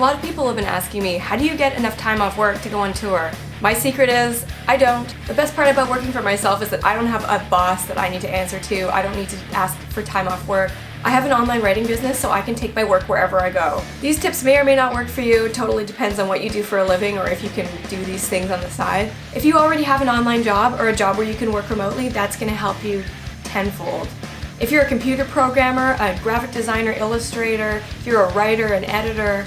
lot of people have been asking me, how do you get enough time off work to go on tour? My secret is, I don't. The best part about working for myself is that I don't have a boss that I need to answer to. I don't need to ask for time off work. I have an online writing business, so I can take my work wherever I go. These tips may or may not work for you. It totally depends on what you do for a living or if you can do these things on the side. If you already have an online job or a job where you can work remotely, that's going to help you tenfold. If you're a computer programmer, a graphic designer, illustrator, if you're a writer, an editor,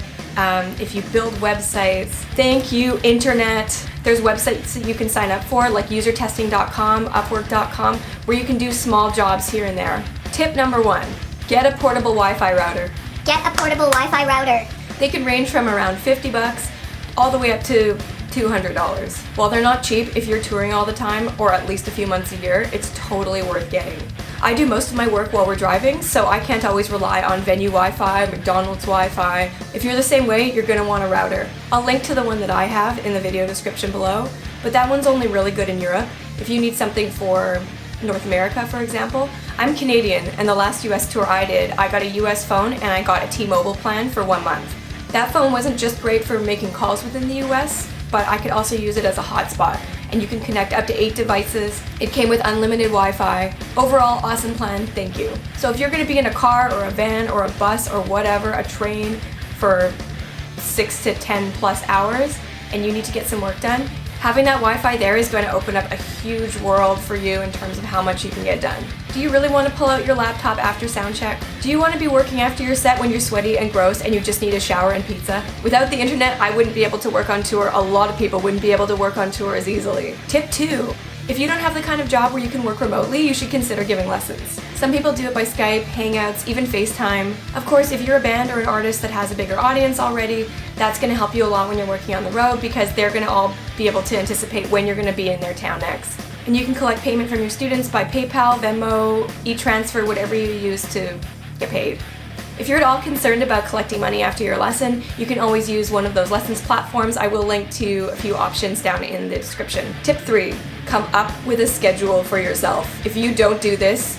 if you build websites, thank you, internet. There's websites that you can sign up for, like usertesting.com, upwork.com, where you can do small jobs here and there. Tip number 1, get a portable Wi-Fi router. Get a portable Wi-Fi router. They can range from around $50 all the way up to $200. While they're not cheap, if you're touring all the time, or at least a few months a year, it's totally worth getting. I do most of my work while we're driving, so I can't always rely on venue Wi-Fi, McDonald's Wi-Fi. If you're the same way, you're going to want a router. I'll link to the one that I have in the video description below, but that one's only really good in Europe. If you need something for North America, for example, I'm Canadian, and the last US tour I did, I got a US phone and I got a T-Mobile plan for 1 month. That phone wasn't just great for making calls within the US, but I could also use it as a hotspot, and you can connect up to 8 devices. It came with unlimited Wi-Fi. Overall, awesome plan, thank you. So if you're going to be in a car or a van or a bus or whatever, a train for 6 to 10 plus hours, and you need to get some work done, having that Wi-Fi there is going to open up a huge world for you in terms of how much you can get done. Do you really want to pull out your laptop after sound check? Do you want to be working after your set when you're sweaty and gross and you just need a shower and pizza? Without the internet, I wouldn't be able to work on tour. A lot of people wouldn't be able to work on tour as easily. Tip 2. If you don't have the kind of job where you can work remotely, you should consider giving lessons. Some people do it by Skype, Hangouts, even FaceTime. Of course, if you're a band or an artist that has a bigger audience already, that's going to help you a lot when you're working on the road because they're going to all be able to anticipate when you're going to be in their town next. And you can collect payment from your students by PayPal, Venmo, e-transfer, whatever you use to get paid. If you're at all concerned about collecting money after your lesson, you can always use one of those lessons platforms. I will link to a few options down in the description. Tip 3, come up with a schedule for yourself. If you don't do this,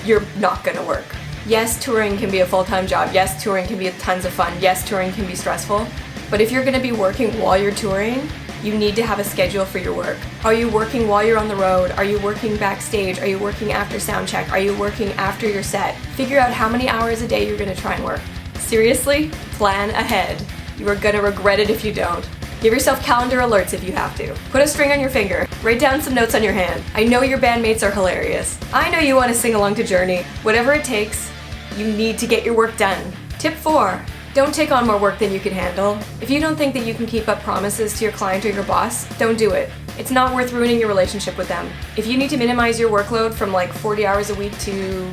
you're not gonna work. Yes, touring can be a full-time job. Yes, touring can be tons of fun. Yes, touring can be stressful. But if you're gonna be working while you're touring, you need to have a schedule for your work. Are you working while you're on the road? Are you working backstage? Are you working after sound check? Are you working after your set? Figure out how many hours a day you're gonna try and work. Seriously, plan ahead. You are gonna regret it if you don't. Give yourself calendar alerts if you have to. Put a string on your finger. Write down some notes on your hand. I know your bandmates are hilarious. I know you want to sing along to Journey. Whatever it takes, you need to get your work done. Tip 4. Don't take on more work than you can handle. If you don't think that you can keep up promises to your client or your boss, don't do it. It's not worth ruining your relationship with them. If you need to minimize your workload from like 40 hours a week to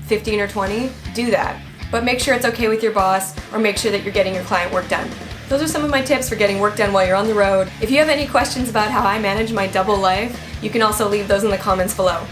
15 or 20, do that. But make sure it's okay with your boss, or make sure that you're getting your client work done. Those are some of my tips for getting work done while you're on the road. If you have any questions about how I manage my double life, you can also leave those in the comments below.